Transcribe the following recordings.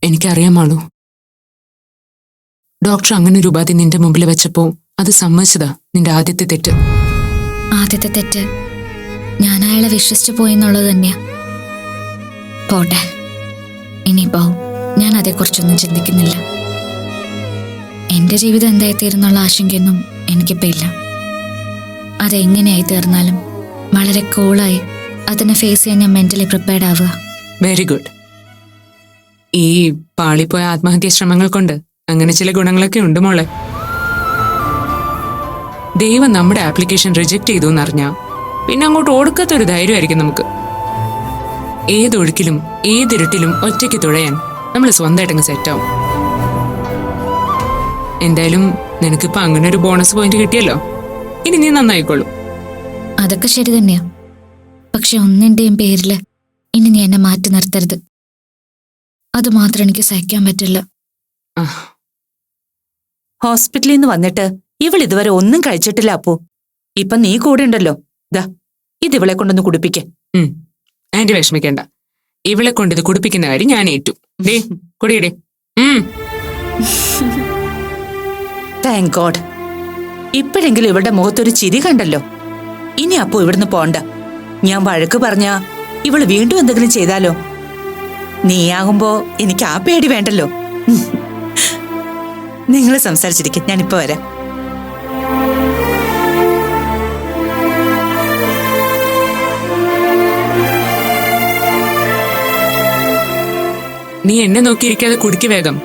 എനിക്കറിയാം മാളു. ഡോക്ടർ അങ്ങനെ ഒരു ഉപാധി നിന്റെ മുമ്പിൽ വെച്ചപ്പോ അത് സമ്മതിച്ചതാ നിന്റെ ആദ്യത്തെ തെറ്റ്. ആദ്യത്തെ തെറ്റ് ഞാൻ അയാളെ വിശ്വസിച്ചു പോയെന്നുള്ളത് തന്നെയാ. പോട്ടെ, ഇനിയിപ്പോ ഞാൻ അതേക്കുറിച്ചൊന്നും ചിന്തിക്കുന്നില്ല. എന്റെ ജീവിതം എന്തായിത്തീരുന്നുള്ള ആശങ്കയൊന്നും എനിക്കിപ്പോ ഇല്ല. അതെങ്ങനെയായി തീർന്നാലും വളരെ കൂളായി അതിനെ ഫേസ് ചെയ്യാൻ ഞാൻ മെന്റലി പ്രിപ്പയർഡ് ആവുക. Very good. ഈ പാളിപ്പോയ ആത്മഹത്യാ ശ്രമങ്ങൾ കൊണ്ട് അങ്ങനെ ചില ഗുണങ്ങളൊക്കെ ഉണ്ട് മോളെ. ദൈവം നമ്മുടെ ആപ്ലിക്കേഷൻ റിജക്ട് ചെയ്തു എന്നറിഞ്ഞാ പിന്നെ അങ്ങോട്ട് ഓടുക്കാത്തൊരു ധൈര്യമായിരിക്കും നമുക്ക്. ഏതൊഴുക്കിലും ഏതിരുട്ടിലും ഒറ്റയ്ക്ക് തുഴയാൻ നമ്മൾ സ്വന്തമായിട്ടങ്ങ് സെറ്റാവും. എന്തായാലും നിനക്കിപ്പോ അങ്ങനെ ഒരു ബോണസ് പോയിന്റ് കിട്ടിയല്ലോ. ഇനി നീ നന്നായിക്കോളൂ. അതൊക്കെ ശരി തന്നെയാ. പക്ഷെ ഒന്നിന്റെയും പേരില് ഇനി നീ എന്നെ മാറ്റി നിർത്തരുത്. അത് മാത്രം എനിക്ക് സഹിക്കാൻ പറ്റില്ല. ഹോസ്പിറ്റലിൽ നിന്ന് വന്നിട്ട് ഇവൾ ഇതുവരെ ഒന്നും കഴിച്ചിട്ടില്ല അപ്പു. ഇപ്പൊ നീ കൂടെ ഉണ്ടല്ലോ, ദാ ഇതിവളെ കൊണ്ടൊന്ന് കുടിപ്പിക്കേ. ആന്റി വിഷമിക്കണ്ട, ഇവളെ കൊണ്ട് ഇത് കുടിപ്പിക്കുന്ന കാര്യം ഞാൻ ഏറ്റു. കുടിയടേ. Thank God. ഇപ്പോഴെങ്കിലും ഇവളുടെ മുഖത്തൊരു ചിരി കണ്ടല്ലോ. ഇനി അപ്പു ഇവിടുന്ന് പോണ്ട. ഞാൻ വഴക്ക് പറഞ്ഞാ ഇവള് വീണ്ടും എന്തെങ്കിലും ചെയ്താലോ? നീയാകുമ്പോ എനിക്ക് ആ പേടി വേണ്ടല്ലോ. നിങ്ങൾ സംസാരിച്ചിരിക്കും, ഞാനിപ്പോ വരാം. നീ എന്നെ നോക്കിയിരിക്കാതെ കുടിക്ക് വേഗം.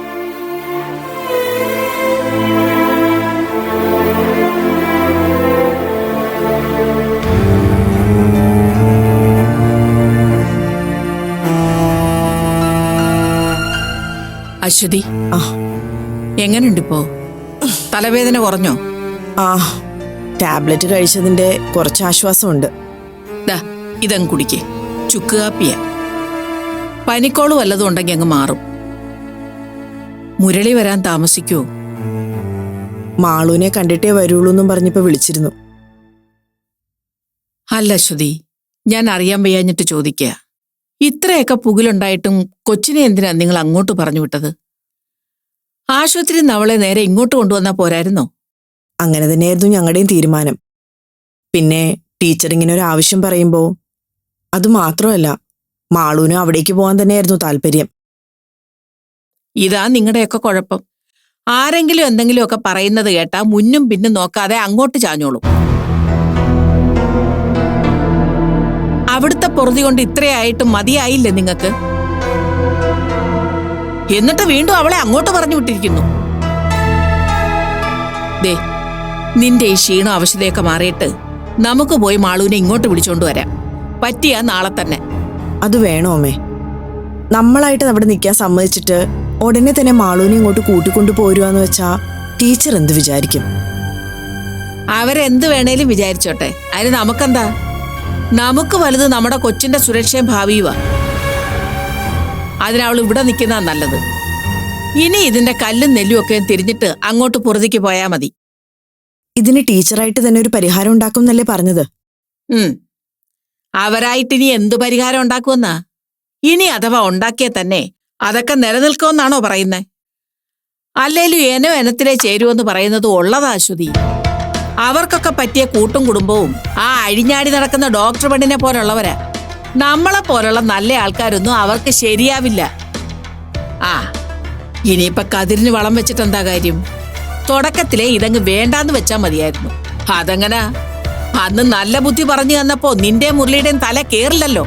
അശ്വതി, എങ്ങനെയുണ്ടിപ്പോ? തലവേദന കുറഞ്ഞോ? ടാബ്ലറ്റ് കഴിച്ചതിന്റെ കുറച്ച് ആശ്വാസമുണ്ട്. ഇതങ്ങ് കുടിക്കേ. ചുക്ക് കാപ്പിയ. പനിക്കോള് വല്ലതും ഉണ്ടെങ്കിൽ അങ്ങ് മാറും. മുരളി വരാൻ താമസിക്കുവോ? മാളുവിനെ കണ്ടിട്ടേ വരുള്ളൂ എന്നും പറഞ്ഞിപ്പോ വിളിച്ചിരുന്നു. അല്ല അശ്വതി, ഞാൻ അറിയാൻ വയ്യാഞ്ഞിട്ട് ചോദിക്കുക. ഇത്രയൊക്കെ പുകിലുണ്ടായിട്ടും കൊച്ചിനെ എന്തിനാ നിങ്ങൾ അങ്ങോട്ട് പറഞ്ഞു വിട്ടത്? ആശുപത്രി അവളെ നേരെ ഇങ്ങോട്ട് കൊണ്ടുവന്നാ പോരായിരുന്നോ? അങ്ങനെ തന്നെയായിരുന്നു ഞങ്ങളുടെയും തീരുമാനം. പിന്നെ ടീച്ചർ ഇങ്ങനെ ഒരു ആവശ്യം പറയുമ്പോ അത് മാത്രമല്ല, മാളൂനും അവിടേക്ക് പോകാൻ തന്നെയായിരുന്നു താല്പര്യം. ഇതാ നിങ്ങളുടെയൊക്കെ കുഴപ്പം. ആരെങ്കിലും എന്തെങ്കിലുമൊക്കെ പറയുന്നത് കേട്ടാ മുന്നും പിന്നും നോക്കാതെ അങ്ങോട്ട് ചാഞ്ഞോളും. അവിടുത്തെ പൊറുതി കൊണ്ട് ഇത്രയായിട്ടും മതിയായില്ലേ നിങ്ങൾക്ക്? എന്നിട്ട് വീണ്ടും അവളെ അങ്ങോട്ട് പറഞ്ഞു വിട്ടിരിക്കുന്നു. ദേ, നിന്റെ ഈ ക്ഷീണം അവശതയൊക്കെ മാറിയിട്ട് നമുക്ക് പോയി മാളൂനെ ഇങ്ങോട്ട് വിളിച്ചോണ്ട് വരാം. പറ്റിയാ നാളെ തന്നെ. അത് വേണോ അമ്മേ? നമ്മളായിട്ട് അവിടെ നിൽക്കാൻ സമ്മതിച്ചിട്ട് ഉടനെ തന്നെ മാളൂനെ ഇങ്ങോട്ട് കൂട്ടിക്കൊണ്ടു പോരുവാന്ന് വെച്ചാ ടീച്ചർ എന്ത് വിചാരിക്കും? അവരെന്ത് വേണേലും വിചാരിച്ചോട്ടെ, അതിന് നമുക്കെന്താ? നമുക്ക് വലുത് നമ്മുടെ കൊച്ചിന്റെ സുരക്ഷയും ഭാവിയുവാ. അതിനവൾ ഇവിടെ നിൽക്കുന്നതാ നല്ലത്. ഇനി ഇതിന്റെ കല്ലും നെല്ലും ഒക്കെ തിരിഞ്ഞിട്ട് അങ്ങോട്ട് പുറത്തേക്ക് പോയാ മതി. ഇതിന് ടീച്ചറായിട്ട് തന്നെ ഒരു പരിഹാരം ഉണ്ടാക്കും എന്നല്ലേ പറഞ്ഞത്? അവരായിട്ടിനി എന്തു പരിഹാരം ഉണ്ടാക്കുമെന്നാ? ഇനി അഥവാ ഉണ്ടാക്കിയ തന്നെ അതൊക്കെ നിലനിൽക്കുമെന്നാണോ പറയുന്നേ? അല്ലേലും ഏനോ എനത്തിലേ ചേരുവെന്ന് പറയുന്നത് ഉള്ളതാ അശ്വതി. അവർക്കൊക്കെ പറ്റിയ കൂട്ടും കുടുംബവും ആ അഴിഞ്ഞാടി നടക്കുന്ന ഡോക്ടർ പെണ്ണിനെ പോലുള്ളവരാ. നമ്മളെ പോലുള്ള നല്ല ആൾക്കാരൊന്നും അവർക്ക് ശരിയാവില്ല. ഇനിയിപ്പൊ കതിരിന് വളം വെച്ചിട്ട് എന്താ കാര്യം? തുടക്കത്തിലെ ഇതങ്ങ് വേണ്ടാന്ന് വെച്ചാ മതിയായിരുന്നു. അതെങ്ങനാ? അന്ന് നല്ല ബുദ്ധി പറഞ്ഞു തന്നപ്പോ നിന്റെ മുരളിയുടെയും തല കേറില്ലല്ലോ.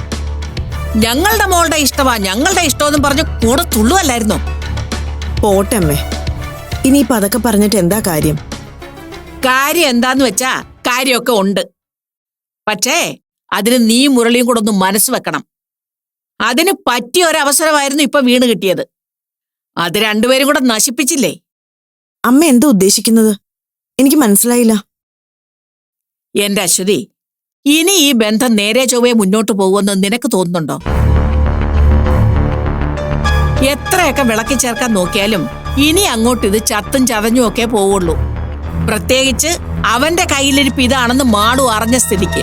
ഞങ്ങളുടെ മോളുടെ ഇഷ്ടമാ, ഞങ്ങളുടെ ഇഷ്ടമെന്നും പറഞ്ഞു കൂടെ തുള്ളുവല്ലായിരുന്നോ? പോട്ടമ്മേ, ഇനിയിപ്പൊ അതൊക്കെ പറഞ്ഞിട്ട് എന്താ കാര്യം? കാര്യം എന്താന്ന് വെച്ചാ കാര്യമൊക്കെ ഉണ്ട്. പക്ഷേ അതിന് നീ മുരളിയും കൂടെ ഒന്ന് മനസ്സ് വെക്കണം. അതിന് പറ്റിയ ഒരവസരമായിരുന്നു ഇപ്പൊ വീണ് കിട്ടിയത്. അത് രണ്ടുപേരും കൂടെ നശിപ്പിച്ചില്ലേ? അമ്മ എന്താ ഉദ്ദേശിക്കുന്നത്? എനിക്ക് മനസ്സിലായില്ല. എന്റെ അശ്വതി, ഇനി ഈ ബന്ധം നേരെ ചൊവ്വേ മുന്നോട്ട് പോകുമെന്ന് നിനക്ക് തോന്നുന്നുണ്ടോ? എത്രയൊക്കെ വിളക്കി ചേർക്കാൻ നോക്കിയാലും ഇനി അങ്ങോട്ട് ഇത് ചത്തും ചതഞ്ഞും ഒക്കെ പോവുള്ളൂ. പ്രത്യേകിച്ച് അവന്റെ കയ്യിലിരിപ്പ് ഇതാണെന്ന് മാളു അറിഞ്ഞ സ്ഥിതിക്ക്.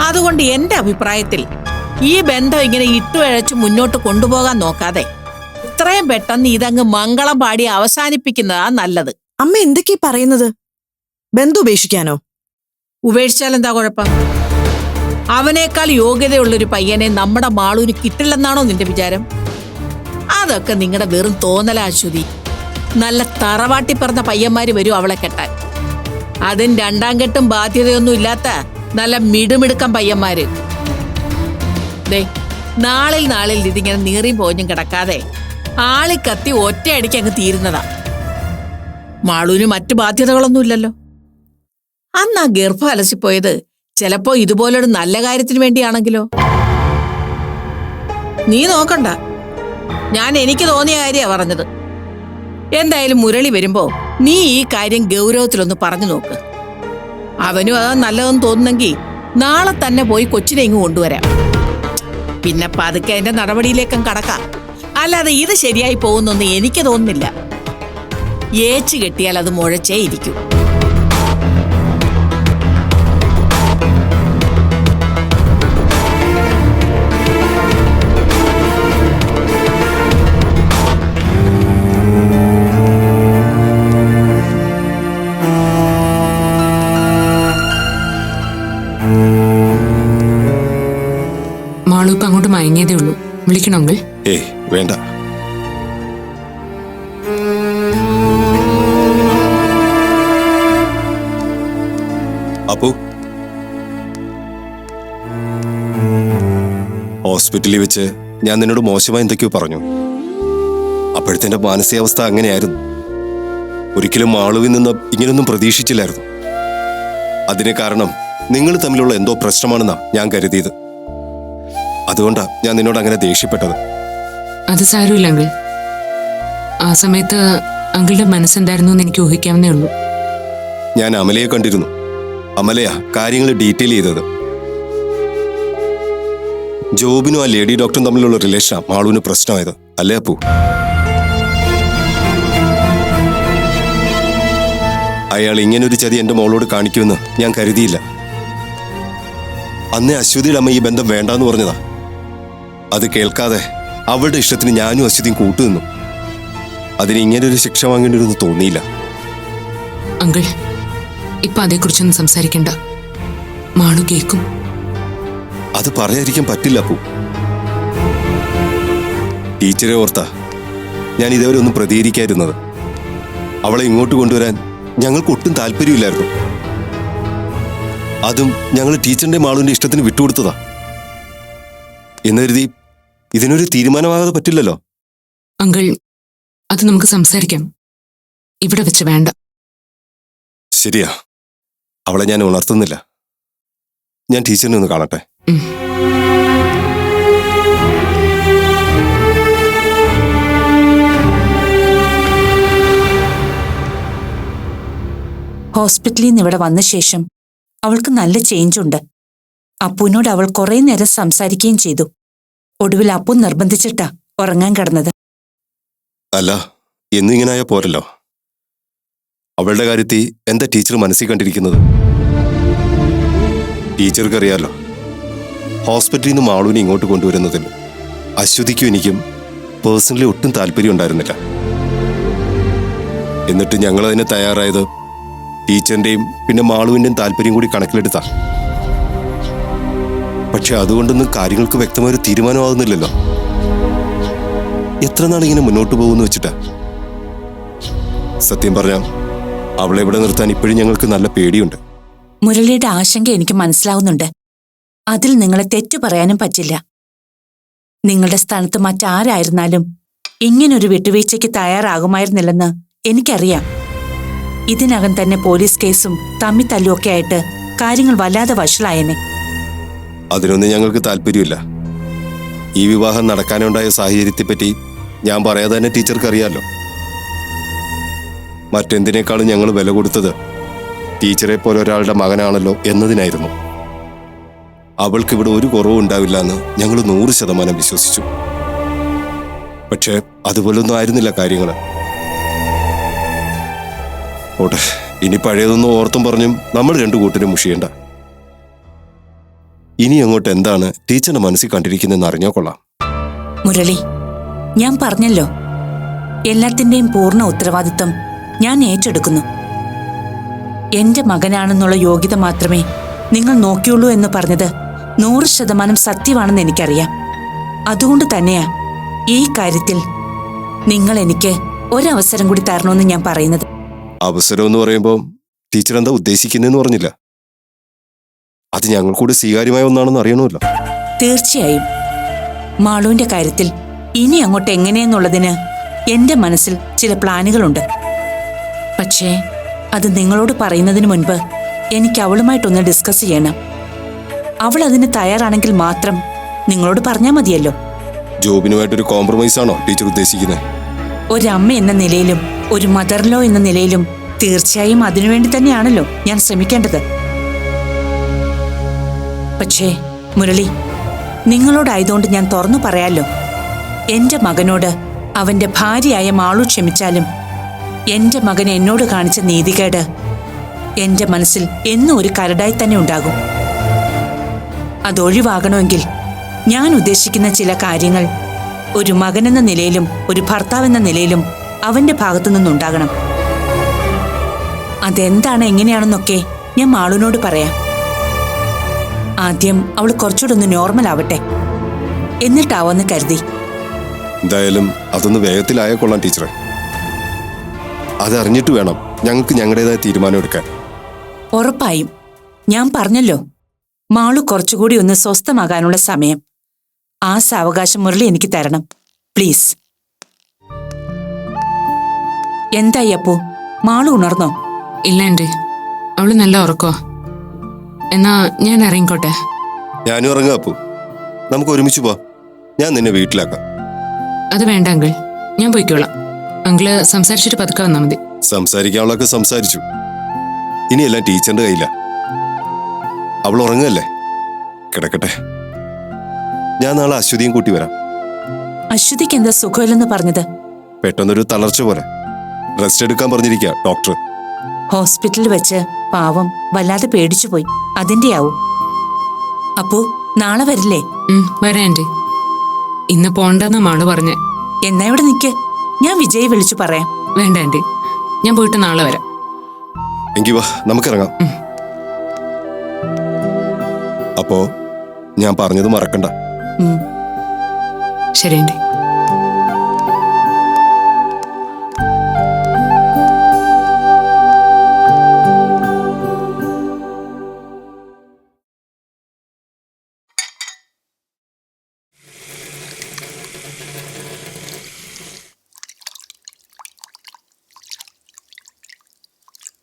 അതുകൊണ്ട് എന്റെ അഭിപ്രായത്തിൽ ഈ ബന്ധം ഇങ്ങനെ ഇട്ടുവഴച്ച് മുന്നോട്ട് കൊണ്ടുപോകാൻ നോക്കാതെ ഇത്രയും പെട്ടെന്ന് ഇതങ്ങ് മംഗളം പാടി അവസാനിപ്പിക്കുന്നതാ നല്ലത്. അമ്മ എന്തൊക്കെയാ പറയുന്നത്? ബന്ധു ഉപേക്ഷിക്കാനോ? ഉപേക്ഷിച്ചാൽ എന്താ കുഴപ്പം? അവനേക്കാൾ യോഗ്യതയുള്ളൊരു പയ്യനെ നമ്മുടെ മാളൂന് കിട്ടില്ലെന്നാണോ നിന്റെ വിചാരം? അതൊക്കെ നിങ്ങളുടെ വെറും തോന്നലാ അശ്വതി. നല്ല തറവാട്ടി പറഞ്ഞ പയ്യന്മാര് വരും അവളെ കെട്ടാൻ. അതിന് രണ്ടാം കെട്ടും ബാധ്യതയൊന്നും ഇല്ലാത്ത നല്ല മിടുമിടുക്കം പയ്യന്മാര്. ദേ, നാളിൽ ഇതിങ്ങനെ നീറിയും പോഞ്ഞും കിടക്കാതെ ആളിക്കത്തി ഒറ്റയടിക്ക് അങ്ങ് തീരുന്നതാ. മാളൂന് മറ്റു ബാധ്യതകളൊന്നുമില്ലല്ലോ. അന്ന് ആ ഗർഭം അലസിപ്പോയത് ചിലപ്പോ ഇതുപോലൊരു നല്ല കാര്യത്തിന് വേണ്ടിയാണെങ്കിലോ? നീ നോക്കണ്ട, ഞാൻ എനിക്ക് തോന്നിയ കാര്യമാ പറഞ്ഞത്. എന്തായാലും മുരളി വരുമ്പോ നീ ഈ കാര്യം ഗൗരവത്തിലൊന്ന് പറഞ്ഞു നോക്ക്. അവനും അതാ നല്ലതെന്ന് തോന്നുന്നെങ്കിൽ നാളെ തന്നെ പോയി കൊച്ചിനെ ഇങ്ങ് കൊണ്ടുവരാം. പിന്നെ പതുക്കെ അതിന്റെ നടപടിയിലേക്കും കടക്കാം. അല്ലാതെ ഇത് ശരിയായി പോകുന്നൊന്നും എനിക്ക് തോന്നുന്നില്ല. ഏച്ചു കെട്ടിയാൽ അത് മുഴച്ചേ ഇരിക്കും. മാളു ഇപ്പൊ അങ്ങോട്ട് മയങ്ങിയതേ ഉള്ളൂ. വിളിക്കണമെങ്കിൽ? ഏയ് വേണ്ട. അപ്പു, ഹോസ്പിറ്റലിൽ വെച്ച് ഞാൻ നിന്നോട് മോശമായി എന്തൊക്കെയോ പറഞ്ഞു. അപ്പോഴത്തെ എന്റെ മാനസികാവസ്ഥ അങ്ങനെയായിരുന്നു. ഒരിക്കലും മാളുവിൽ നിന്ന് ഇങ്ങനൊന്നും പ്രതീക്ഷിച്ചില്ലായിരുന്നു. അതിന് കാരണം നിങ്ങൾ തമ്മിലുള്ള എന്തോ പ്രശ്നമാണെന്നാ ഞാൻ കരുതിയത്. അതുകൊണ്ടാ ഞാൻ നിന്നോട് അങ്ങനെ ദേഷ്യപ്പെട്ടത്. അത് സാരമില്ല അങ്കിൾ. ആ സമയത്ത് അങ്കിളുടെ മനസ്സെന്തായിരുന്നു എന്ന് എനിക്ക് ഊഹിക്കാവുന്നേ ഉള്ളൂ. ഞാൻ അമലയെ കണ്ടിരുന്നു. അമലയാ കാര്യങ്ങൾ ഡീറ്റെയിൽ ചെയ്തത്. ജോബിനും ആ ലേഡി ഡോക്ടറും തമ്മിലുള്ള റിലേഷനാ മാളുവിന് പ്രശ്നമായത്, അല്ലേ അപ്പു? അയാൾ ഇങ്ങനൊരു ചതി എന്റെ മോളോട് കാണിക്കുമെന്ന് ഞാൻ കരുതിയില്ല. അന്നേ അശ്വതിയുടെ അമ്മ ഈ ബന്ധം വേണ്ടാന്ന് പറഞ്ഞതാ. അത് കേൾക്കാതെ അവളുടെ ഇഷ്ടത്തിന് ഞാനും അശ്വതിയും കൂട്ടുനിന്നു. അതിന് ഇങ്ങനൊരു ശിക്ഷ വാങ്ങേണ്ടിരുന്നു തോന്നിയില്ല. അങ്കിൾ, ഇപ്പൊ അതേക്കുറിച്ചൊന്നും സംസാരിക്കണ്ട. മാളു കേൾക്കും. അത് പറയാതിരിക്കാൻ പറ്റില്ല അപ്പു. ടീച്ചറെ ഓർത്താ ഞാൻ ഇതേവരെ ഒന്നും പ്രതികരിക്കാതിരുന്നത്. അവളെ ഇങ്ങോട്ട് കൊണ്ടുവരാൻ ഞങ്ങൾക്ക് ഒട്ടും താല്പര്യമില്ലായിരുന്നു. അതും ഞങ്ങൾ ടീച്ചറിന്റെ മാളുവിന്റെ ഇഷ്ടത്തിന് വിട്ടുകൊടുത്തതാ. എന്ന് കരുതി ഇതിനൊരു തീരുമാനമാകാതെ പറ്റില്ലല്ലോ. അങ്കിൾ, അത് നമുക്ക് സംസാരിക്കാം. ഇവിടെ വെച്ച് വേണ്ട. ശരിയാ, അവളെ ഞാൻ ഉണർത്തുന്നില്ല. ഞാൻ ടീച്ചറിനെ ഒന്ന് കാണട്ടെ. ഹോസ്പിറ്റലിൽ നിന്ന് ഇവിടെ വന്ന ശേഷം അവൾക്ക് നല്ല ചേഞ്ച് ഉണ്ട്. അപ്പുവിനോട് അവൾ കുറെ നേരം സംസാരിക്കുകയും ചെയ്തു. ഒടുവിൽ അപ്പു നിർബന്ധിച്ചിട്ടാ ഉറങ്ങാൻ കിടന്നത്. അല്ല, എന്നും ഇങ്ങനായ പോരല്ലോ. അവളുടെ കാര്യത്തിൽ എന്താ ടീച്ചർ മനസ്സിൽ കണ്ടിരിക്കുന്നത്? ടീച്ചർക്കറിയാലോ, ഹോസ്പിറ്റലിൽ നിന്ന് മാളുവിനെ ഇങ്ങോട്ട് കൊണ്ടുവരുന്നതിൽ അശ്വതിക്കും എനിക്കും പേഴ്സണലി ഒട്ടും താല്പര്യം ഉണ്ടായിരുന്നില്ല. എന്നിട്ട് ഞങ്ങൾ അതിന് തയ്യാറായത് ടീച്ചറിന്റെയും പിന്നെ മാളുവിന്റെയും താല്പര്യം കൂടി കണക്കിലെടുത്താ. പക്ഷെ അതുകൊണ്ടൊന്നും കാര്യങ്ങൾക്ക് വ്യക്തമായൊരു തീരുമാനമാകുന്നില്ലല്ലോ. എത്ര നാളിങ്ങനെ മുന്നോട്ട് പോകുമെന്ന് വെച്ചിട്ടാ. സത്യം പറഞ്ഞാൽ അവളെ ഇവിടെ നിർത്താൻ ഇപ്പോഴും ഞങ്ങൾക്ക് നല്ല പേടിയുണ്ട്. മുരളിയുടെ ആശങ്ക എനിക്ക് മനസ്സിലാവുന്നുണ്ട്. അതിൽ നിങ്ങളെ തെറ്റു പറയാനും പറ്റില്ല. നിങ്ങളുടെ സ്ഥാനത്ത് മറ്റാരായിരുന്നാലും ഇങ്ങനൊരു വിട്ടുവീഴ്ചയ്ക്ക് തയ്യാറാകുമായിരുന്നില്ലെന്ന് എനിക്കറിയാം. ഇതിനകം തന്നെ പോലീസ് കേസും തമ്മിത്തല്ലുമൊക്കെ ആയിട്ട് കാര്യങ്ങൾ വല്ലാതെ വഷളായെന്നെ. അതിനൊന്നും ഞങ്ങൾക്ക് താല്പര്യമില്ല. ഈ വിവാഹം നടക്കാനുണ്ടായ സാഹചര്യത്തെപ്പറ്റി ഞാൻ പറയാതെ തന്നെ ടീച്ചർക്ക് അറിയാമല്ലോ. മറ്റെന്തിനേക്കാളും ഞങ്ങൾ വില കൊടുത്തത് ടീച്ചറെ പോലെ ഒരാളുടെ മകനാണല്ലോ എന്നതിനായിരുന്നു. അവൾക്കിവിടെ ഒരു കുറവും ഉണ്ടാവില്ല എന്ന് ഞങ്ങൾ 100% വിശ്വസിച്ചു. പക്ഷേ അതുപോലൊന്നും ആയിരുന്നില്ല കാര്യങ്ങൾ. ഓട്ടെ, ഇനി പഴയതൊന്നും ഓർത്തും പറഞ്ഞും നമ്മൾ രണ്ടു കൂട്ടരും മുഷിയണ്ട. ഇനി അങ്ങോട്ട് എന്താണ് ടീച്ചറിന്റെ മനസ്സിൽ കണ്ടിരിക്കുന്നതെന്ന് അറിഞ്ഞോ കൊള്ളാം. മുരളി, ഞാൻ പറഞ്ഞല്ലോ, എല്ലാത്തിന്റെയും പൂർണ്ണ ഉത്തരവാദിത്വം ഞാൻ ഏറ്റെടുക്കുന്നു. എന്റെ മകനാണെന്നുള്ള യോഗ്യത മാത്രമേ നിങ്ങൾ നോക്കിയുള്ളൂ എന്ന് പറഞ്ഞത് 100% സത്യമാണെന്ന് എനിക്കറിയാം. അതുകൊണ്ട് തന്നെയാ ഈ കാര്യത്തിൽ നിങ്ങൾ എനിക്ക് ഒരവസരം കൂടി തരണമെന്ന് ഞാൻ പറയുന്നത്. അവസരം എന്ന് പറയുമ്പോൾ ടീച്ചർ എന്താ ഉദ്ദേശിക്കുന്നതെന്ന് പറഞ്ഞില്ല. അത് ഞങ്ങൾ കൂടി സ്വീകാര്യമായ ഒന്നാണെന്ന് അറിയണമല്ലോ. തീർച്ചയായും മാളുവിന്റെ കാര്യത്തിൽ ഇനി അങ്ങോട്ട് എങ്ങനെയെന്നുള്ളതിന് എന്റെ മനസ്സിൽ ചില പ്ലാനുകളുണ്ട്. പക്ഷേ അത് നിങ്ങളോട് പറയുന്നതിന് മുൻപ് എനിക്ക് അവളുമായിട്ടൊന്ന് ഡിസ്കസ് ചെയ്യണം. അവൾ അതിന് തയ്യാറാണെങ്കിൽ മാത്രം നിങ്ങളോട് പറഞ്ഞാൽ മതിയല്ലോ. ജോബിനുമായിട്ടൊരു കോംപ്രമൈസ് ആണോ ടീച്ചർ ഉദ്ദേശിക്കുന്നത്? ഒരമ്മ എന്ന നിലയിലും ഒരു മദർലോ എന്ന നിലയിലും തീർച്ചയായും അതിനുവേണ്ടി തന്നെയാണല്ലോ ഞാൻ ശ്രമിക്കേണ്ടത്. പക്ഷേ മുരളി, നിങ്ങളോടായതുകൊണ്ട് ഞാൻ തുറന്നു പറയാലോ, എന്റെ മകനോട് അവന്റെ ഭാര്യയായ മാളു ക്ഷമിച്ചാലും എന്റെ മകൻ എന്നോട് കാണിച്ച നീതികേട് എന്റെ മനസ്സിൽ എന്നും ഒരു കരടായി തന്നെ ഉണ്ടാകും. അതൊഴിവാകണമെങ്കിൽ ഞാൻ ഉദ്ദേശിക്കുന്ന ചില കാര്യങ്ങൾ ഒരു മകനെന്ന നിലയിലും ഒരു ഭർത്താവെന്ന നിലയിലും അവന്റെ ഭാഗത്തു നിന്നുണ്ടാകണം. അതെന്താണ് എങ്ങനെയാണെന്നൊക്കെ ഞാൻ മാളുവിനോട് പറയാം. ആദ്യം അവൾ കുറച്ചുകൂടെ ഒന്ന് നോർമൽ ആവട്ടെ, എന്നിട്ടാവെന്ന് കരുതി. എന്തായാലും അതൊന്ന് വേഗത്തിലായ കൊള്ളാം ടീച്ചറെ. അതറിഞ്ഞിട്ട് വേണം ഞങ്ങൾക്ക് ഞങ്ങളുടേതായ തീരുമാനം എടുക്കാൻ. ഉറപ്പായും. ഞാൻ പറഞ്ഞല്ലോ, മാളു കുറച്ചുകൂടി ഒന്ന് സ്വസ്ഥമാകാനുള്ള സമയം, ആ സാവകാശം മുരളി എനിക്ക് തരണം പ്ലീസ്. എന്തായി അപ്പോ, മാളു ഉണർന്നോ? ഇല്ല ആൻറ്റി, അവള് നല്ല ഉറക്കോ. എന്നാ ഞാൻ ഇറങ്ങിക്കോട്ടെ. ഞാനും ഇറങ്ങാം. അപ്പു, നമുക്ക് ഒരുമിച്ച് പോവാം. ഞാൻ നിന്നെ വീട്ടിലാക്കാം. അത് വേണ്ട അങ്കിൾ, ഞാൻ പോയിക്കോളാം. അങ്കിള് സംസാരിച്ചിട്ട് പതുക്കെ വന്നാൽ മതി. സംസാരിക്കാനുള്ളതൊക്കെ സംസാരിച്ചു. ഇനിയെല്ലാം ടീച്ചറിന്റെ കയ്യില. അവൾ ഉറങ്ങല്ലേ, കിടക്കട്ടെ. ഞാൻ നാളെ അശ്വതിയും കൂട്ടി വരാം. അശ്വതിക്ക് എന്താ സുഖമില്ലെന്ന് പറഞ്ഞത്? പെട്ടെന്നൊരു തളർച്ച പോലെ. റെസ്റ്റ് എടുക്കാൻ പറഞ്ഞിരിക്കുക ഡോക്ടർ. ഹോസ്പിറ്റലിൽ വെച്ച് പാവം വല്ലാതെ പേടിച്ചു പോയി, അതിന്റെയാവും. അപ്പോ നാളെ വരില്ലേ? വരാം ആൻറ്റി. ഇന്ന് പോണ്ടെന്ന മാള് പറഞ്ഞേ. എന്നാ ഇവിടെ നിൽക്ക്, ഞാൻ വിജയ് വിളിച്ചു പറയാം. വേണ്ട ആൻറ്റി, ഞാൻ പോയിട്ട് നാളെ വരാം. എങ്കിൽ വാ, നമുക്കിറങ്ങാം. അപ്പോ ഞാൻ പറഞ്ഞത് മറക്കണ്ട. ശരി ആൻറ്റി.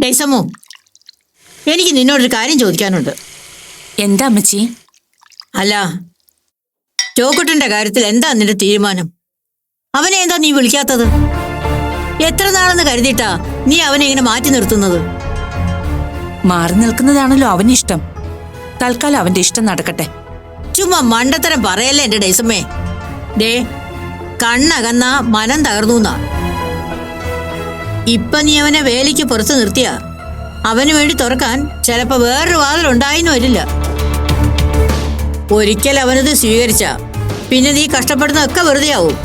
ഡേസമോ, എനിക്ക് നിന്നോടൊരു കാര്യം ചോദിക്കാനുണ്ട്. എന്താ അമ്മച്ചി? അല്ല, ചോക്കുട്ടന്റെ കാര്യത്തിൽ എന്താ നിന്റെ തീരുമാനം? അവനെ എന്താ നീ വിളിക്കാത്തത്? എത്ര നാളെന്ന് കരുതിയിട്ടാ നീ അവനെ ഇങ്ങനെ മാറ്റി നിർത്തുന്നത്? മാറി നിൽക്കുന്നതാണല്ലോ അവനിഷ്ടം. തൽക്കാലം അവന്റെ ഇഷ്ടം നടക്കട്ടെ. ചുമ്മാ മണ്ടത്തരം പറയല്ലേ എന്റെ ഡേസമ്മേ. ഡേ, കണ്ണകന്ന മനം തകർന്നുന്നാ. ഇപ്പൊ നീ അവനെ വേലിക്ക് പുറത്ത് നിർത്തിയ അവന് വേണ്ടി തുറക്കാൻ ചിലപ്പോ വേറൊരു വാതിൽ ഉണ്ടായിന്ന് വരില്ല. ഒരിക്കൽ അവനത് സ്വീകരിച്ച പിന്നെ നീ കഷ്ടപ്പെടുന്നതൊക്കെ വെറുതെ ആവും,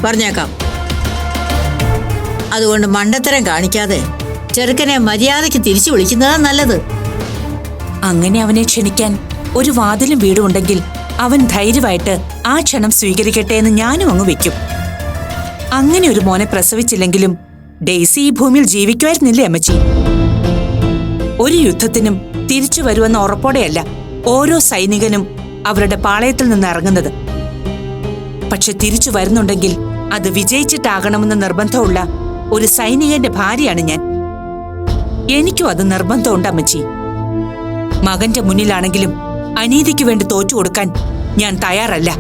പറഞ്ഞേക്കാം. അതുകൊണ്ട് മണ്ടത്തരം കാണിക്കാതെ ചെറുക്കനെ മര്യാദയ്ക്ക് തിരിച്ചു വിളിക്കുന്നതാ നല്ലത്. അങ്ങനെ അവനെ ക്ഷണിക്കാൻ ഒരു വാതിലും വീടും ഉണ്ടെങ്കിൽ അവൻ ധൈര്യമായിട്ട് ആ ക്ഷണം സ്വീകരിക്കട്ടെ എന്ന് ഞാനും അങ്ങ് വെക്കും. അങ്ങനെ ഒരു മോനെ പ്രസവിച്ചില്ലെങ്കിലും ഡെയ്സി ഈ ഭൂമിയിൽ ജീവിക്കുമായിരുന്നില്ലേ അമ്മച്ചി? ഒരു യുദ്ധത്തിനും തിരിച്ചു വരുമെന്ന ഉറപ്പോടെയല്ല ഓരോ സൈനികനും അവരുടെ പാളയത്തിൽ നിന്ന് ഇറങ്ങുന്നത്. പക്ഷെ തിരിച്ചു വരുന്നുണ്ടെങ്കിൽ അത് വിജയിച്ചിട്ടാകണമെന്ന് നിർബന്ധമുള്ള ഒരു സൈനികന്റെ ഭാര്യയാണ് ഞാൻ. എനിക്കും അത് നിർബന്ധമുണ്ട് അമ്മച്ചി. മകന്റെ മുന്നിലാണെങ്കിലും അനീതിക്ക് വേണ്ടി തോറ്റുകൊടുക്കാൻ ഞാൻ തയ്യാറല്ല.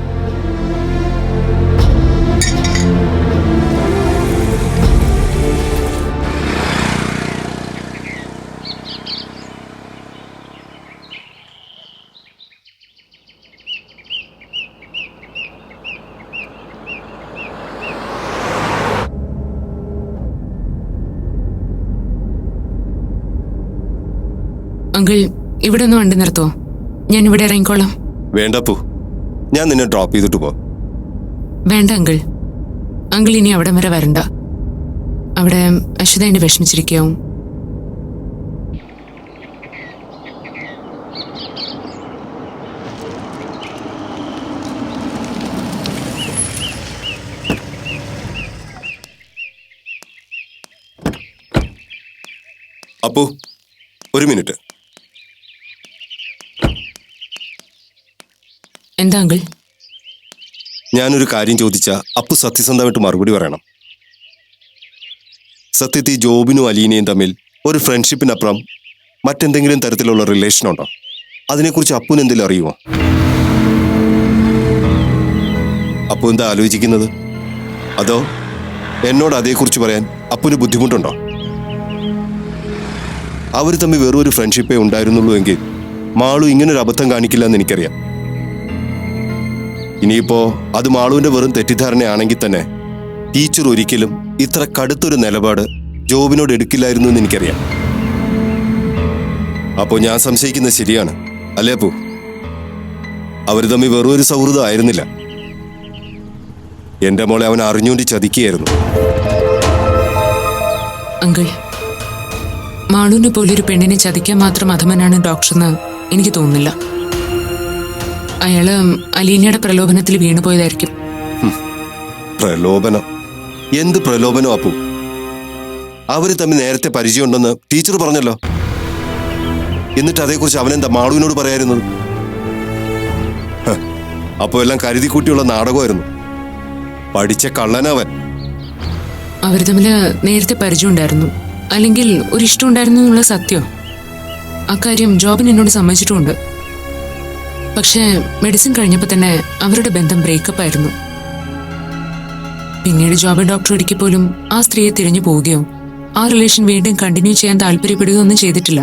അങ്കിൾ, ഇവിടെ ഒന്ന് വണ്ടി നിർത്തുവോ? ഞാൻ ഇവിടെ ഇറങ്ങിക്കോളാം. വേണ്ട അപ്പു, ഞാൻ നിന്നെ ഡ്രോപ്പ് ചെയ്തിട്ട് പോ. വേണ്ട അങ്കിൾ. അങ്കിൾ ഇനി അവിടം വരെ വരണ്ട. അവിടെ അശ്വതേന്റെ വിഷമിച്ചിരിക്കാവും. അപ്പു, ഒരു മിനിറ്റ്. എന്താ അങ്കിൾ? ഞാനൊരു കാര്യം ചോദിച്ചാൽ അപ്പു സത്യസന്ധമായിട്ട് മറുപടി പറയണം. സത്യത്തിൽ ജോബിനും അലീനയും തമ്മിൽ ഒരു ഫ്രണ്ട്ഷിപ്പിനപ്പുറം മറ്റെന്തെങ്കിലും തരത്തിലുള്ള റിലേഷൻ ഉണ്ടോ? അതിനെക്കുറിച്ച് അപ്പുന് എന്തെങ്കിലും അറിയുമോ? അപ്പു എന്താ ആലോചിക്കുന്നത്? അതോ എന്നോട് അതേക്കുറിച്ച് പറയാൻ അപ്പുന് ബുദ്ധിമുട്ടുണ്ടോ? അവർ തമ്മിൽ വെറും ഒരു ഫ്രണ്ട്ഷിപ്പേ ഉണ്ടായിരുന്നുള്ളൂ എങ്കിൽ മാളു ഇങ്ങനൊരു അബദ്ധം കാണിക്കില്ല എന്ന് എനിക്കറിയാം. ഇനിയിപ്പോ അത് മാളുവിന്റെ വെറും തെറ്റിദ്ധാരണയാണെങ്കിൽ തന്നെ ടീച്ചർ ഒരിക്കലും ഇത്ര കടുത്തൊരു നിലപാട് ജോബിനോട് എടുക്കില്ലായിരുന്നു എന്ന് എനിക്കറിയാം. അപ്പോ ഞാൻ സംശയിക്കുന്നത് ശരിയാണ് അല്ലേ അപ്പു? അവർ തമ്മിൽ വെറും ഒരു സൗഹൃദം ആയിരുന്നില്ല. എന്റെ മോളെ അവൻ അറിഞ്ഞുകൊണ്ട് ചതിക്കുകയായിരുന്നു. അങ്കിൾ, മാളുവിനെ പോലൊരു പെണ്ണിനെ ചതിക്കാൻ മാത്രം അധമനാണ് ഡോക്ടറെന്ന് എനിക്ക് തോന്നുന്നില്ല. അയാള് അലീനയുടെ പ്രലോഭനത്തിൽ വീണുപോയതായിരിക്കും. പ്രലോഭനം? എന്ത് പ്രലോഭനം അപ്പു? അവര് തമ്മിൽ നേരത്തെ പരിചയമുണ്ടെന്ന് ടീച്ചർ പറഞ്ഞല്ലോ. എന്നിട്ട് അതേക്കുറിച്ച് അവനെന്താ മാളുവിനോട് പറയായിരുന്നത്? അപ്പോ എല്ലാം കരുതിക്കൂട്ടിയുള്ള നാടകമായിരുന്നു. പഠിച്ച കള്ളനവൻ. അവർ തമ്മിൽ നേരത്തെ പരിചയമുണ്ടായിരുന്നു, അല്ലെങ്കിൽ ഒരു ഇഷ്ടം ഉണ്ടായിരുന്നു എന്നുള്ള സത്യം. അക്കാര്യം ജോബിന് എന്നോട് സമ്മതിച്ചിട്ടുമുണ്ട്. പക്ഷേ മെഡിസിൻ കഴിഞ്ഞപ്പോൾ തന്നെ അവരുടെ ബന്ധം ബ്രേക്കപ്പ് ആയിരുന്നു. പിന്നീട് ജോബിൻ ഡോക്ടർ ഒരിക്കൽ പോലും ആ സ്ത്രീയെ തിരിഞ്ഞു പോവുകയോ ആ റിലേഷൻ വീണ്ടും കണ്ടിന്യൂ ചെയ്യാൻ താല്പര്യപ്പെടുകയോ ഒന്നും ചെയ്തിട്ടില്ല.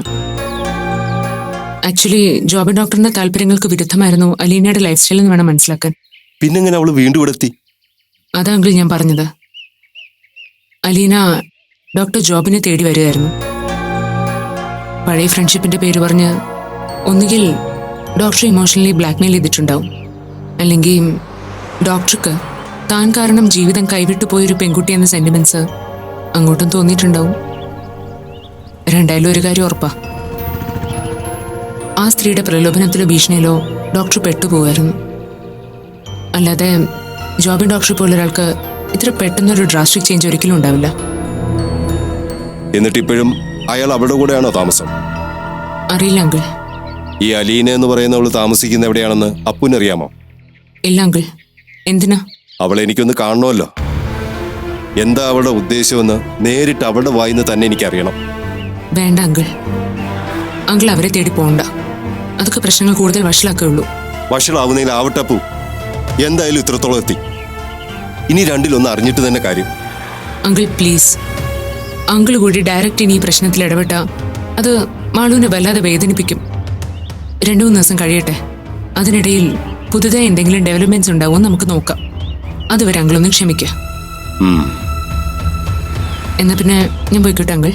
ആക്ച്വലി ജോബിൻ ഡോക്ടറിന്റെ താല്പര്യങ്ങൾക്ക് വിരുദ്ധമായിരുന്നു അലീനയുടെ ലൈഫ് സ്റ്റൈൽ എന്ന് വേണം മനസ്സിലാക്കാൻ. പിന്നെങ്ങനെ അവള് വീണ്ടും ഇവിടെ എത്തി? അതാ അങ്കിൾ ഞാൻ പറഞ്ഞത്. അലീന ഡോക്ടർ ജോബിനെ തേടി വരികയായിരുന്നു. പഴയ ഫ്രണ്ട്ഷിപ്പിന്റെ പേര് പറഞ്ഞ് ഒന്നുകിൽ ഡോക്ടറെ ഇമോഷണലി ബ്ലാക്ക്മെയിൽ ചെയ്തിട്ടുണ്ടാവും, അല്ലെങ്കിൽ ഡോക്ടർക്ക് താൻ കാരണം ജീവിതം കൈവിട്ടു പോയൊരു പെൺകുട്ടി എന്ന സെന്റിമെന്റ്സ് അങ്ങോട്ടും തോന്നിയിട്ടുണ്ടാവും. രണ്ടായാലും ഒരു കാര്യം ഉറപ്പാ, ആ സ്ത്രീയുടെ പ്രലോഭനത്തിലോ ഭീഷണിയിലോ ഡോക്ടർ പെട്ടുപോകായിരുന്നു. അല്ലാതെ ജോബിൻ ഡോക്ടറെ പോലൊരാൾക്ക് ഇത്ര പെട്ടെന്നൊരു ഡ്രാസ്റ്റിക് ചേഞ്ച് ഒരിക്കലും ഉണ്ടാവില്ല. എന്നിട്ട് ഇപ്പോഴും അയാൾ അവിടെ കൂടെയാണോ താമസം? അറിയില്ല അങ്കിൾ. ഈ അലീന എന്ന് പറയുന്നവള് താമസിക്കുന്ന എവിടെയാണെന്ന് അപ്പുനറിയാമോ? ഇല്ല അങ്കിൾ. എന്തിനാ? അവളെ എനിക്കൊന്ന് കാണണമല്ലോ. എന്താ അവളുടെ ഉദ്ദേശമെന്ന് നേരിട്ട് അവളുടെ വായിന്ന് തന്നെ എനിക്കറിയണം. വേണ്ട അങ്കിൾ. അങ്കിൾ അവരെ തേടി പോകണ്ട. അതൊക്കെ പ്രശ്നങ്ങൾ കൂടുതൽ വഷളാക്കുകയുള്ളൂ. വഷളാവുന്നതിൽ ആവട്ടെ അപ്പു. എന്തായാലും ഇത്രത്തോളം എത്തി. ഇനി രണ്ടിലൊന്ന് അറിഞ്ഞിട്ട് തന്നെ കാര്യം. Uncle please. അങ്കിൾ കൂടി ഡയറക്റ്റ് ഇനി ഈ പ്രശ്നത്തിൽ ഇടപെട്ട അത് മാളുവിനെ വല്ലാതെ വേദനിപ്പിക്കും. 2-3 ദിവസം കഴിയട്ടെ. അതിനിടയിൽ പുതുതായി എന്തെങ്കിലും ഡെവലപ്മെന്റ്സ് ഉണ്ടാവുമെന്ന് നമുക്ക് നോക്കാം. അതുവരെ അങ്കിളൊന്ന് ക്ഷമിക്കുക. എന്നാ പിന്നെ ഞാൻ പോയിക്കോട്ടെ അങ്കിൾ.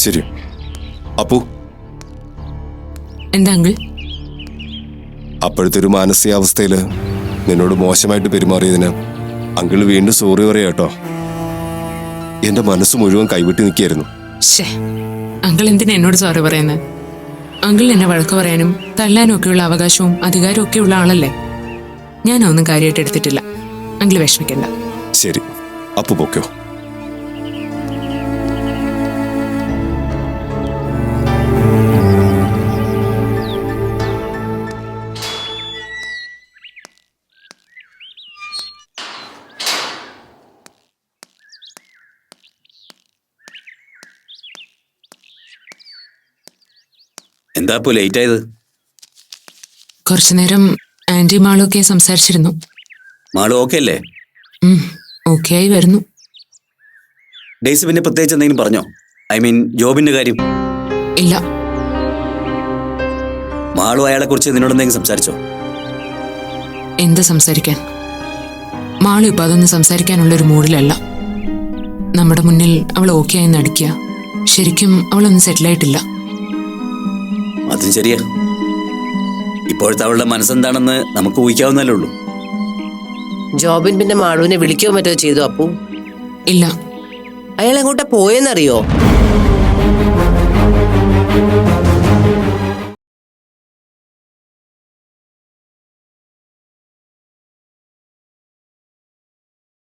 ശരി അപ്പു. എന്താ അങ്കിൾ? അപ്പോഴത്തെ ഒരു മാനസികാവസ്ഥയില് നിന്നോട് മോശമായിട്ട് പെരുമാറിയതിന് അങ്കിള് വീണ്ടും സോറി പറയാ കേട്ടോ. എന്റെ മനസ്സ് മുഴുവൻ കൈവിട്ട് നിൽക്കുകയായിരുന്നു. ശേ, അങ്കിൾ എന്തിനാ എന്നോട് സോറി പറയുന്നത്? അങ്കിൾ എന്നെ വഴക്ക് പറയാനും തല്ലാനും ഒക്കെയുള്ള അവകാശവും അധികാരവും ഒക്കെയുള്ള ആളല്ലേ. ഞാനൊന്നും കാര്യമായിട്ട് എടുത്തിട്ടില്ല. അങ്കിൾ വിഷമിക്കണ്ട. ശരി അപ്പു പൊക്കോ. എന്താ ഇപ്പോ ലേറ്റ് ആയത്? കുറച്ചുനേരം ആന്റി മാളൊക്കെ സംസാരിച്ചിരുന്നു. മാളു ഓക്കെ അല്ലേ? ഓക്കെ ആയി വരുന്നു. ഡേയ്സി പിന്നെ പ്രത്യേകിച്ച് എന്തെങ്കിലും പറഞ്ഞോ? ഐ മീൻ ജോബിന്റെ കാര്യം. ഇല്ല. മാളു അയാളെ കുറിച്ച് നിന്നോട് എന്തെങ്കിലും സംസാരിച്ചോ? എന്ത് സംസാരിക്കാൻ? മാളു ഇപ്പൊ അതൊന്നും സംസാരിക്കാനുള്ള ഒരു മൂഡിലല്ല. നമ്മുടെ മുന്നിൽ അവൾ ഓക്കെ ആയി നടിക്കുക. ശരിക്കും അവളൊന്നും സെറ്റിലായിട്ടില്ല. അതും ശരിയാ. ഇപ്പോഴത്തെ അവളുടെ മനസ്സെന്താണെന്ന് നമുക്ക് ഊഹിക്കാവുന്നല്ലേ ഉള്ളൂ. ജോബിൻ പിന്നെ മാളുവിനെ വിളിക്കുകയോ മറ്റോ ചെയ്തു അപ്പു? ഇല്ല. അയാൾ എങ്ങോട്ടാ പോയെന്നറിയോ?